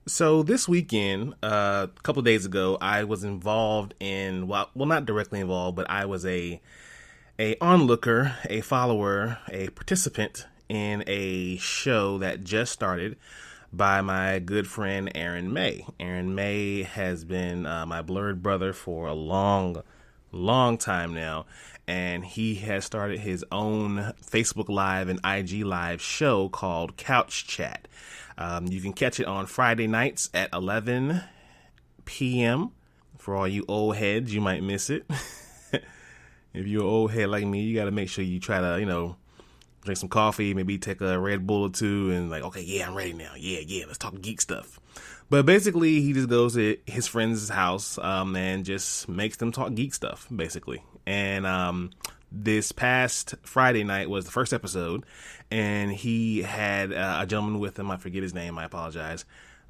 So this weekend, a couple of days ago, I was involved in not directly involved, but I was a onlooker, a follower, a participant in a show that just started by my good friend Aaron May. Aaron May has been my blurred brother for a long time now, and he has started his own Facebook Live and IG Live show called Couch Chat. You can catch it on Friday nights at 11 p.m. For all you old heads, you might miss it. If you're an old head like me, you got to make sure you try to, drink some coffee, maybe take a Red Bull or two, and okay, yeah, I'm ready now. Yeah, let's talk geek stuff. But basically, he just goes to his friend's house and just makes them talk geek stuff, basically. And this past Friday night was the first episode, and he had a gentleman with him. I forget his name. I apologize.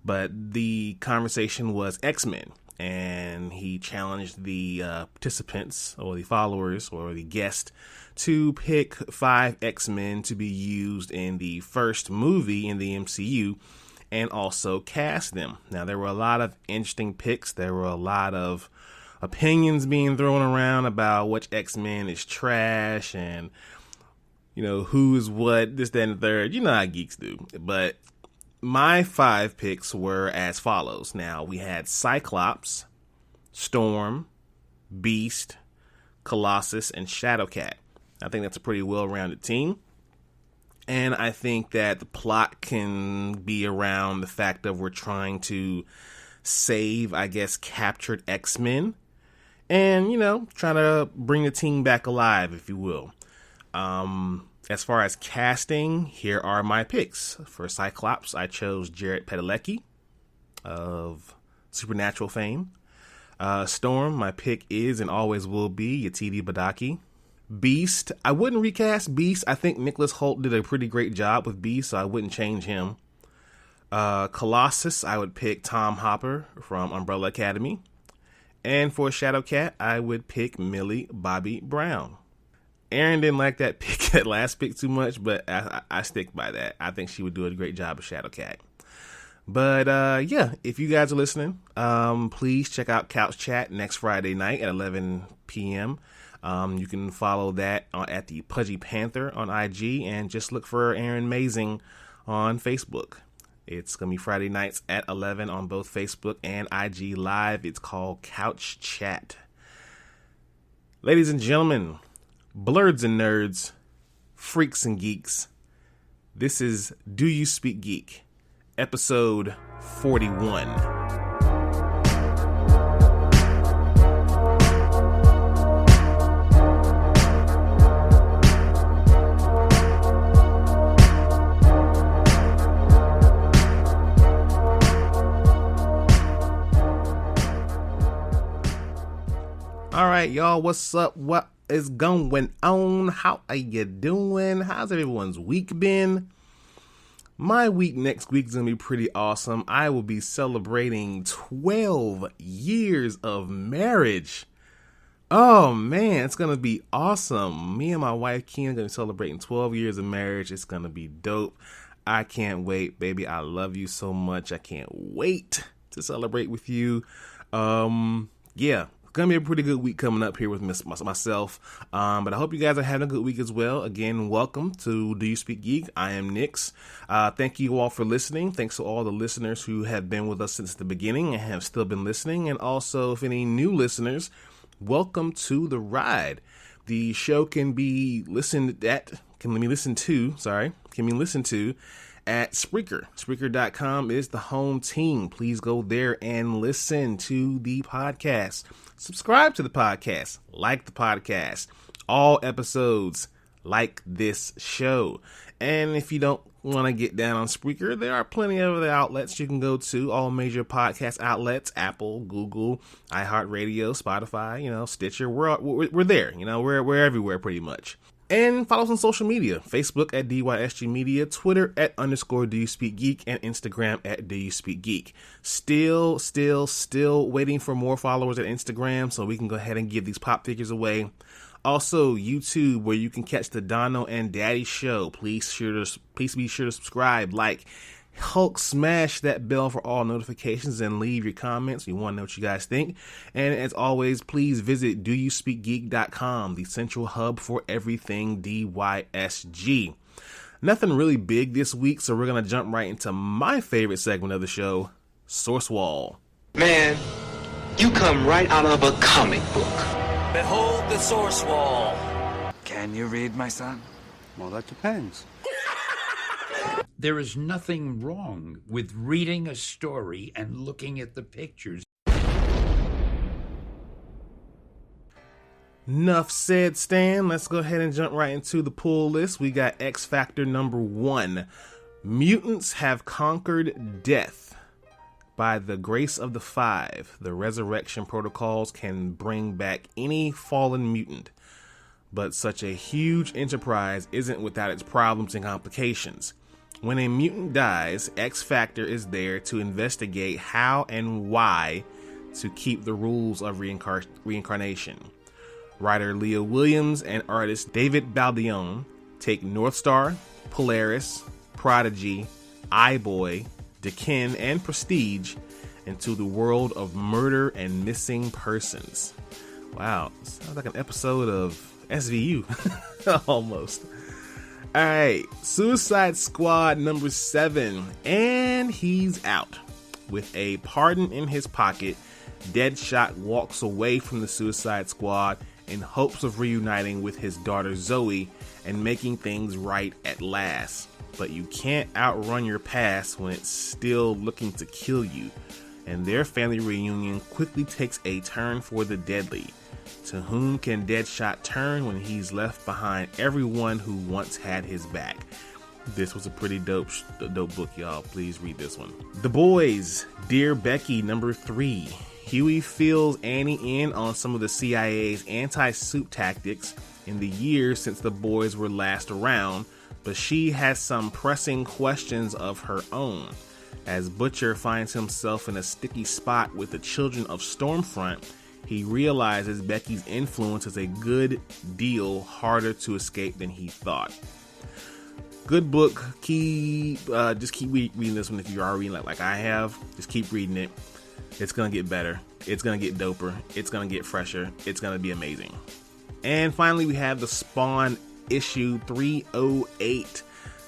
But the conversation was X-Men, and he challenged the participants or the followers or the guests to pick 5 X-Men to be used in the first movie in the MCU and also cast them. Now, there were a lot of interesting picks. There were a lot of opinions being thrown around about which X-Men is trash and, who is what, this, that, and the third. You know how geeks do. But my 5 picks were as follows. Now, we had Cyclops, Storm, Beast, Colossus, and Shadowcat. I think that's a pretty well-rounded team. And I think that the plot can be around the fact that we're trying to save, captured X-Men. And, trying to bring the team back alive, if you will. As far as casting, here are my picks. For Cyclops, I chose Jared Padalecki of Supernatural fame. Storm, my pick is and always will be Yetide Badaki. Beast, I wouldn't recast Beast. I think Nicholas Hoult did a pretty great job with Beast, so I wouldn't change him. Colossus, I would pick Tom Hopper from Umbrella Academy. And for Shadowcat, I would pick Millie Bobby Brown. Aaron didn't like that last pick too much, but I stick by that. I think she would do a great job of Shadowcat. But if you guys are listening, please check out Couch Chat next Friday night at 11 p.m. You can follow that at the Pudgy Panther on IG and just look for Aaron Mazing on Facebook. It's going to be Friday nights at 11 on both Facebook and IG Live. It's called Couch Chat. Ladies and gentlemen, blurds and nerds, freaks and geeks, this is Do You Speak Geek, episode 41. All right, y'all, what's up? What is going on? How are you doing? How's everyone's week been? My week next week is going to be pretty awesome. I will be celebrating 12 years of marriage. Oh, man, it's going to be awesome. Me and my wife, Keena, are going to be celebrating 12 years of marriage. It's going to be dope. I can't wait, baby. I love you so much. I can't wait to celebrate with you. Gonna be a pretty good week coming up here with myself, but I hope you guys are having a good week as well. Again, welcome to Do You Speak Geek? I am Nix. Thank you all for listening. Thanks to all the listeners who have been with us since the beginning and have still been listening, and also if any new listeners, welcome to the ride. The show can be listened to at Spreaker. Spreaker.com is the home team. Please go there and listen to the podcast. Subscribe to the podcast. Like the podcast. All episodes like this show. And if you don't want to get down on Spreaker, there are plenty of other outlets you can go to. All major podcast outlets. Apple, Google, iHeartRadio, Spotify, Stitcher. We're there. We're everywhere pretty much. And follow us on social media. Facebook at DYSG Media, Twitter at _ Do You Speak Geek, and Instagram at Do You Speak Geek. Still waiting for more followers at Instagram so we can go ahead and give these pop figures away. Also, YouTube, where you can catch the Dono and Daddy show. Please be sure to subscribe, like, Hulk, smash that bell for all notifications and leave your comments. We want to know what you guys think. And as always, please visit doyouspeakgeek.com, the central hub for everything DYSG. Nothing really big this week, so we're going to jump right into my favorite segment of the show, Source Wall. Man, you come right out of a comic book. Behold the Source Wall. Can you read, my son? Well, that depends. There is nothing wrong with reading a story and looking at the pictures. Enough said, Stan. Let's go ahead and jump right into the pull list. We got X Factor number 1. Mutants have conquered death. By the grace of the Five, the resurrection protocols can bring back any fallen mutant. But such a huge enterprise isn't without its problems and complications. When a mutant dies, X Factor is there to investigate how and why to keep the rules of reincarnation. Writer Leah Williams and artist David Baldeón take Northstar, Polaris, Prodigy, iBoy, Dekin, and Prestige into the world of murder and missing persons. Wow, sounds like an episode of SVU, almost. Alright, Suicide Squad number 7, and he's out. With a pardon in his pocket, Deadshot walks away from the Suicide Squad in hopes of reuniting with his daughter Zoe and making things right at last. But you can't outrun your past when it's still looking to kill you, and their family reunion quickly takes a turn for the deadly. To whom can Deadshot turn when he's left behind everyone who once had his back? This was a pretty dope book, y'all. Please read this one. The Boys, Dear Becky, number 3. Huey fills Annie in on some of the CIA's anti-suit tactics in the years since the boys were last around, but she has some pressing questions of her own. As Butcher finds himself in a sticky spot with the children of Stormfront, he realizes Becky's influence is a good deal harder to escape than he thought. Good book. Just keep reading this one if you are reading like I have. Just keep reading it. It's going to get better. It's going to get doper. It's going to get fresher. It's going to be amazing. And finally, we have the Spawn issue 308.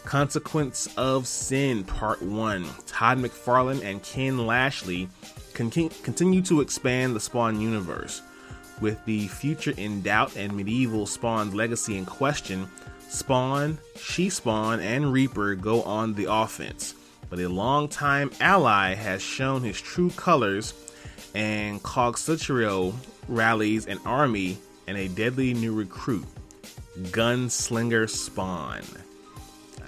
Consequence of Sin Part 1. Todd McFarlane and Ken Lashley continue to expand the Spawn universe. With the future in doubt and medieval Spawn's legacy in question, Spawn, She-Spawn, and Reaper go on the offense. But a longtime ally has shown his true colors, and Cogsutrio rallies an army and a deadly new recruit, Gunslinger Spawn.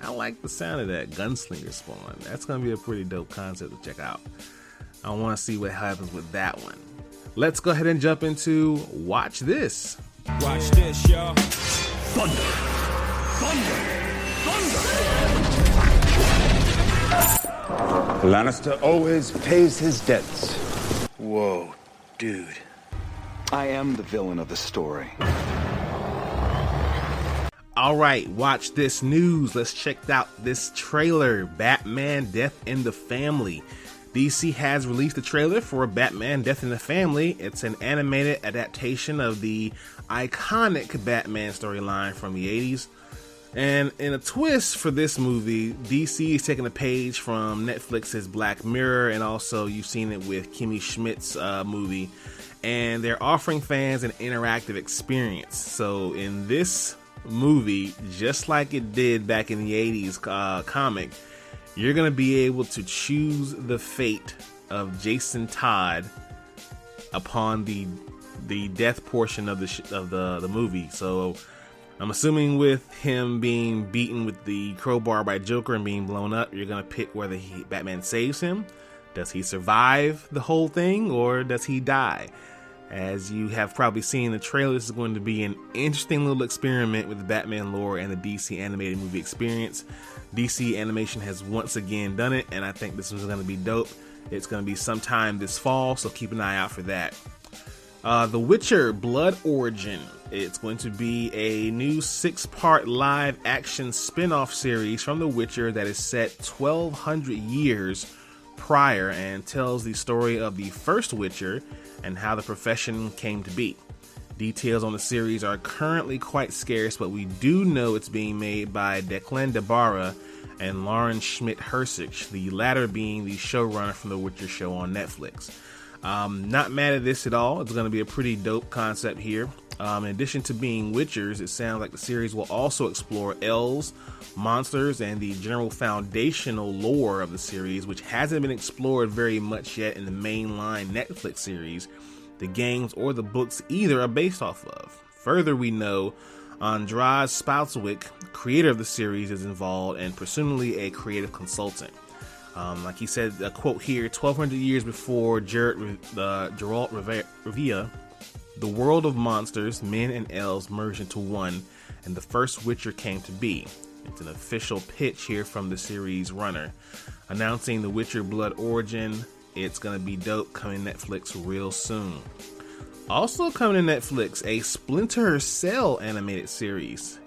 I like the sound of that, Gunslinger Spawn. That's going to be a pretty dope concept to check out. I want to see what happens with that one. Let's go ahead and jump into Watch This. Watch this, y'all. Thunder! Lannister always pays his debts. Whoa, dude. I am the villain of the story. Alright, watch this news. Let's check out this trailer, Batman Death in the Family. DC has released the trailer for Batman Death in the Family. It's an animated adaptation of the iconic Batman storyline from the 80s. And in a twist for this movie, DC is taking a page from Netflix's Black Mirror, and also you've seen it with Kimmy Schmidt's movie. And they're offering fans an interactive experience. So in this movie, just like it did back in the 80s comic, you're going to be able to choose the fate of Jason Todd upon the death portion of the movie. So I'm assuming with him being beaten with the crowbar by Joker and being blown up, you're going to pick whether Batman saves him. Does he survive the whole thing, or does he die? As you have probably seen, the trailer, this is going to be an interesting little experiment with the Batman lore and the DC animated movie experience. DC Animation has once again done it, and I think this one's going to be dope. It's going to be sometime this fall, so keep an eye out for that. The Witcher Blood Origin. It's going to be a new 6-part live action spin-off series from The Witcher that is set 1,200 years prior and tells the story of the first Witcher and how the profession came to be. Details on the series are currently quite scarce, but we do know it's being made by Declan DeBarra and Lauren Schmidt-Hersich, the latter being the showrunner from The Witcher show on Netflix. Not mad at this at all. It's going to be a pretty dope concept here. In addition to being Witchers, it sounds like the series will also explore elves, monsters, and the general foundational lore of the series, which hasn't been explored very much yet in the mainline Netflix series, the games, or the books either are based off of. Further, we know Andrzej Spoutswick, creator of the series, is involved and presumably a creative consultant. Like he said, a quote here, 1,200 years before Geralt Rivia, the world of monsters, men and elves merged into one, and the first Witcher came to be. It's an official pitch here from the series runner, announcing The Witcher Blood Origin. It's going to be dope, coming to Netflix real soon. Also coming to Netflix, a Splinter Cell animated series.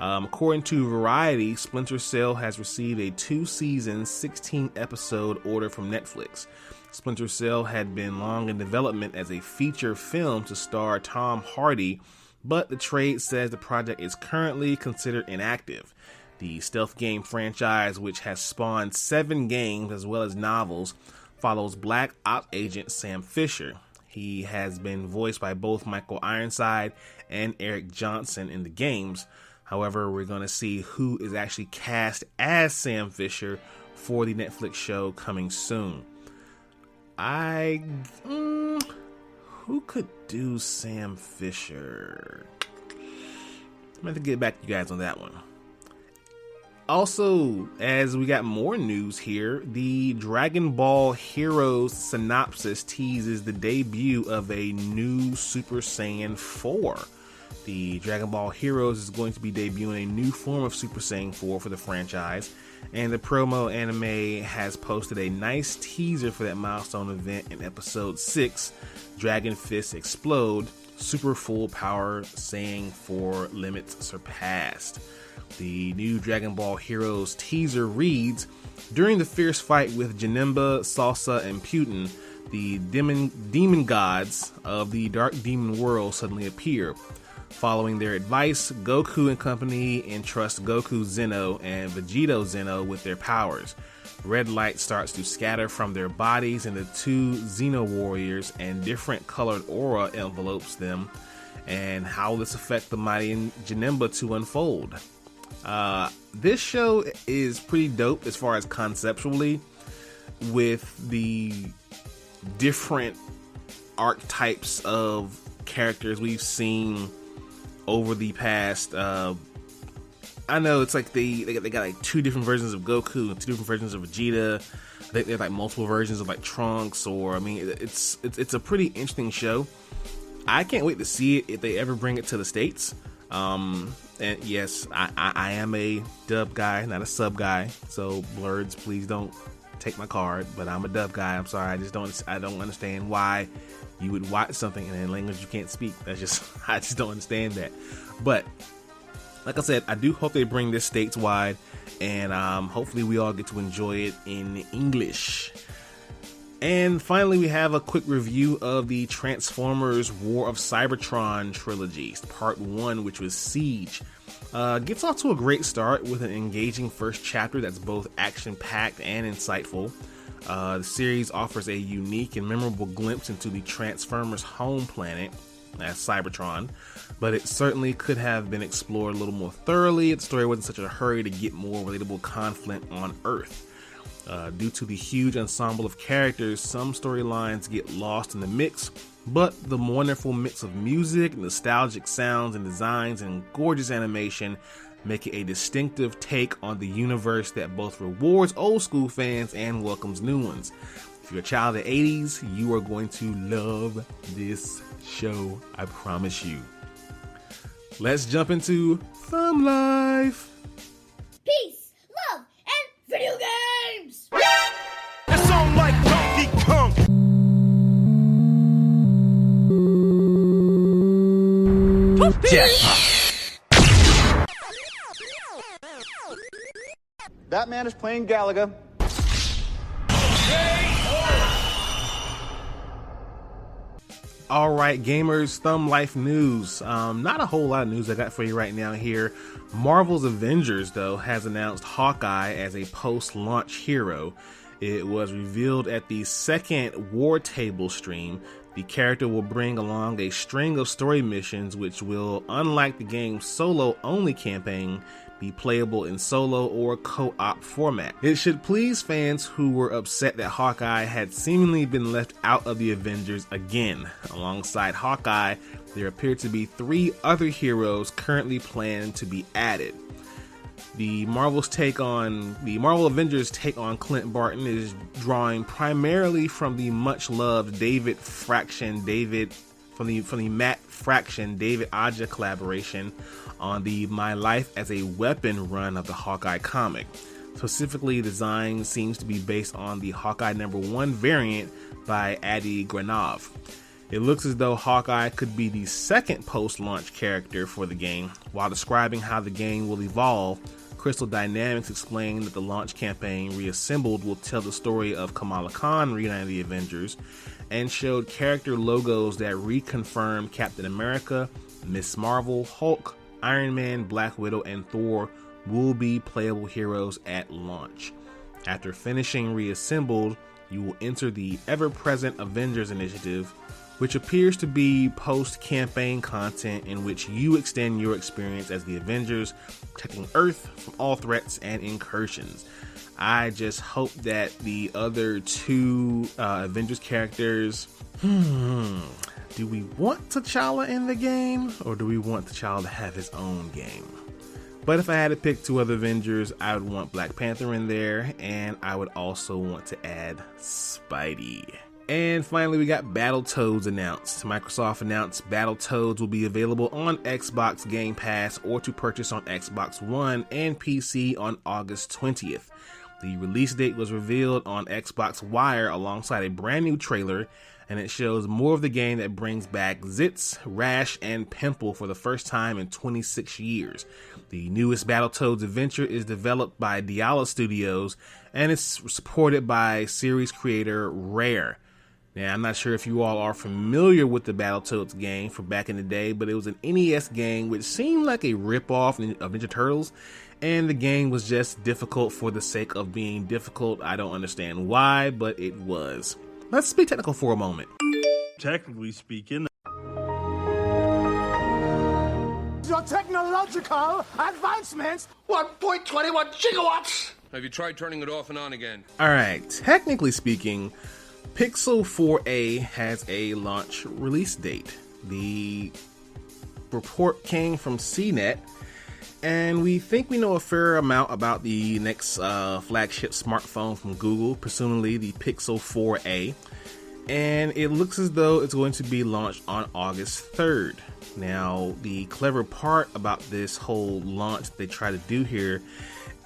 According to Variety, Splinter Cell has received a 2-season, 16-episode order from Netflix. Splinter Cell had been long in development as a feature film to star Tom Hardy, but the trade says the project is currently considered inactive. The stealth game franchise, which has spawned 7 games as well as novels, follows Black Ops agent Sam Fisher. He has been voiced by both Michael Ironside and Eric Johnson in the games. However, we're going to see who is actually cast as Sam Fisher for the Netflix show coming soon. Who could do Sam Fisher? I'm going to get back to you guys on that one. Also, as we got more news here, the Dragon Ball Heroes synopsis teases the debut of a new Super Saiyan 4. The Dragon Ball Heroes is going to be debuting a new form of Super Saiyan 4 for the franchise, and the promo anime has posted a nice teaser for that milestone event in episode 6, Dragon Fist Explode, Super Full Power Saiyan 4 Limits Surpassed. The new Dragon Ball Heroes teaser reads, during the fierce fight with Janemba, Salsa, and Putin, the demon gods of the Dark Demon world suddenly appear. Following their advice, Goku and company entrust Goku Zeno and Vegito Zeno with their powers. Red light starts to scatter from their bodies into 2 Xeno warriors, and different colored aura envelopes them. And how will this affect the mighty Janemba to unfold? This show is pretty dope as far as conceptually, with the different archetypes of characters we've seen over the past. I know it's like they got like 2 different versions of Goku and 2 different versions of Vegeta. I think there's like multiple versions of like Trunks, or I mean, it's a pretty interesting show. I can't wait to see it if they ever bring it to the States. And yes, I am a dub guy, not a sub guy. So Blurds, please don't take my card. But I'm a dub guy. I'm sorry. I don't understand why you would watch something in a language you can't speak. I just don't understand that. But like I said, I do hope they bring this stateswide, and hopefully we all get to enjoy it in English. And finally, we have a quick review of the Transformers War of Cybertron trilogy, part 1, which was Siege. Gets off to a great start with an engaging first chapter that's both action-packed and insightful. The series offers a unique and memorable glimpse into the Transformers' home planet, as Cybertron, but it certainly could have been explored a little more thoroughly if the story wasn't such a hurry to get more relatable conflict on Earth. Due to the huge ensemble of characters, some storylines get lost in the mix, but the wonderful mix of music, nostalgic sounds and designs, and gorgeous animation make it a distinctive take on the universe that both rewards old school fans and welcomes new ones. If you're a child of the 80s, you are going to love this show, I promise you. Let's jump into Thumb Life. Peace, love, and video games! That sound like Donkey Kong. That man is playing Galaga. All right, gamers, Thumb Life news. Not a whole lot of news I got for you right now here. Marvel's Avengers, though, has announced Hawkeye as a post-launch hero. It was revealed at the second War Table stream. The character will bring along a string of story missions which will, unlike the game's solo-only campaign, be playable in solo or co-op format. It should please fans who were upset that Hawkeye had seemingly been left out of the Avengers again. Alongside Hawkeye, there appear to be 3 other heroes currently planned to be added. The Marvel Avengers take on Clint Barton is drawing primarily from the much-loved from the Matt Fraction David Aja collaboration on the My Life as a Weapon run of the Hawkeye comic. Specifically, the design seems to be based on the Hawkeye #1 variant by Adi Granov. It looks as though Hawkeye could be the second post-launch character for the game. While describing how the game will evolve, Crystal Dynamics explained that the launch campaign Reassembled will tell the story of Kamala Khan reuniting the Avengers, and showed character logos that reconfirm Captain America, Miss Marvel, Hulk, Iron Man, Black Widow, and Thor will be playable heroes at launch. After finishing Reassembled, you will enter the ever-present Avengers initiative, which appears to be post-campaign content in which you extend your experience as the Avengers, protecting Earth from all threats and incursions. I just hope that the other 2 Avengers characters... Do we want T'Challa in the game, or do we want T'Challa to have his own game? But if I had to pick 2 other Avengers, I would want Black Panther in there, and I would also want to add Spidey. And finally, we got Battletoads announced. Microsoft announced Battletoads will be available on Xbox Game Pass or to purchase on Xbox One and PC on August 20th. The release date was revealed on Xbox Wire alongside a brand new trailer, and it shows more of the game that brings back zits, rash, and pimple for the first time in 26 years. The newest Battletoads adventure is developed by Diala Studios and is supported by series creator Rare. Now, I'm not sure if you all are familiar with the Battletoads game from back in the day, but it was an NES game which seemed like a ripoff of Ninja Turtles, and the game was just difficult for the sake of being difficult. I don't understand why, but it was. Let's be technical for a moment. Technically speaking, Your technological advancements 1.21 gigawatts! Have you tried turning it off and on again? Alright, technically speaking, Pixel 4a has a launch release date. The report came from CNET, and we think we know a fair amount about the next flagship smartphone from Google, presumably the Pixel 4a, and it looks as though it's going to be launched on August 3rd. Now, the clever part about this whole launch they try to do here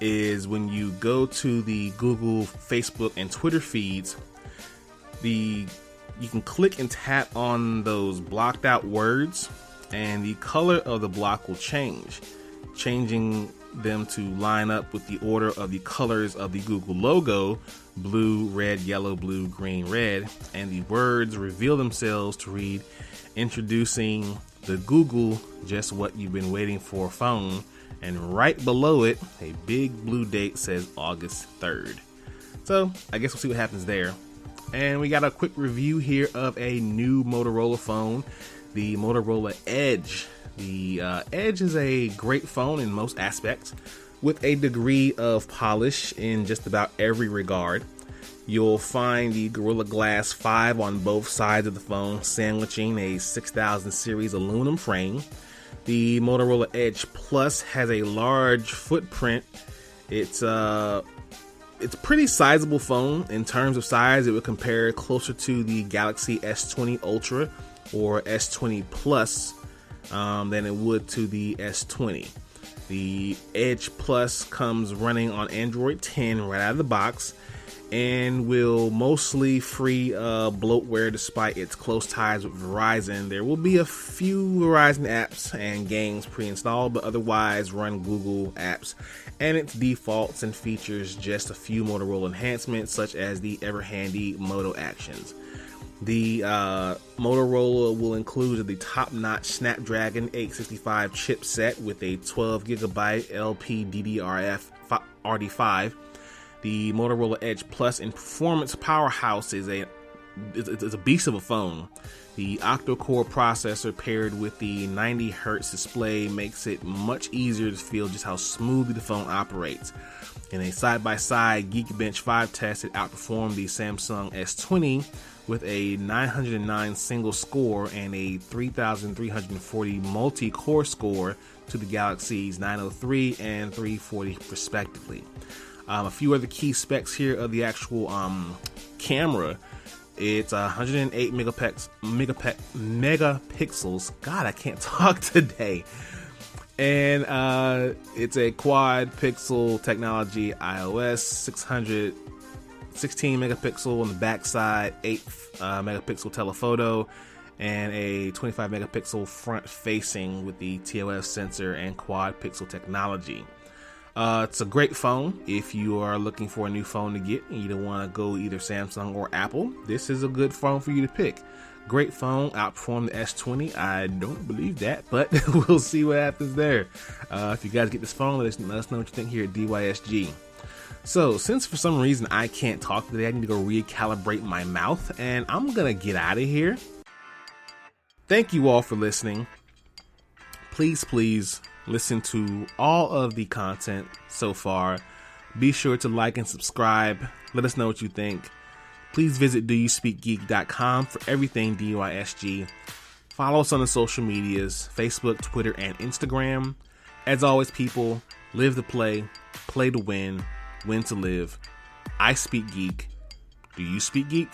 is when you go to the Google, Facebook, and Twitter feeds, you can click and tap on those blocked out words, and the color of the block will change, changing them to line up with the order of the colors of the Google logo: blue, red, yellow, blue, green, red, and the words reveal themselves to read, introducing the Google Just What You've Been Waiting For phone, and right below it, a big blue date says August 3rd. So I guess we'll see what happens there. And we got a quick review here of a new Motorola phone, the Motorola Edge. The Edge is a great phone in most aspects, with a degree of polish in just about every regard. You'll find the Gorilla Glass 5 on both sides of the phone, sandwiching a 6000 series aluminum frame. The Motorola Edge Plus has a large footprint. It's a pretty sizable phone. In terms of size, it would compare closer to the Galaxy S20 Ultra or S20 Plus than it would to the S20. The Edge Plus comes running on Android 10 right out of the box, and will mostly free bloatware despite its close ties with Verizon. There will be a few Verizon apps and games pre-installed, but otherwise run Google apps, and its defaults and features just a few Motorola enhancements such as the ever-handy Moto Actions. The Motorola will include the top-notch Snapdragon 865 chipset with a 12GB LPDDR5 The Motorola Edge Plus in performance powerhouse is a beast of a phone. The octa-core processor paired with the 90Hz display makes it much easier to feel just how smoothly the phone operates. In a side-by-side Geekbench 5 test, it outperformed the Samsung S20 with a 909 single score and a 3,340 multi-core score to the Galaxy's 903 and 340 respectively. A few other key specs here of the actual camera. It's 108 megapixels. God, I can't talk today. And it's a quad pixel technology iOS, 16 megapixel on the backside, 8 megapixel telephoto, and a 25 megapixel front facing with the TOF sensor and quad pixel technology. It's a great phone if you are looking for a new phone to get and you don't want to go either Samsung or Apple. This is a good phone for you to pick. Great phone, outperformed the S20. I don't believe that, but we'll see what happens there. If you guys get this phone, let us know what you think here at DYSG. So, since for some reason I can't talk today, I need to go recalibrate my mouth, and I'm gonna get out of here. Thank you all for listening. Please listen to all of the content so far. Be sure to like and subscribe. Let us know what you think. Please visit doyouspeakgeek.com for everything DYSG. Follow us on the social medias, Facebook, Twitter, and Instagram. As always, people, live to play to win to live. I speak geek. Do you speak geek?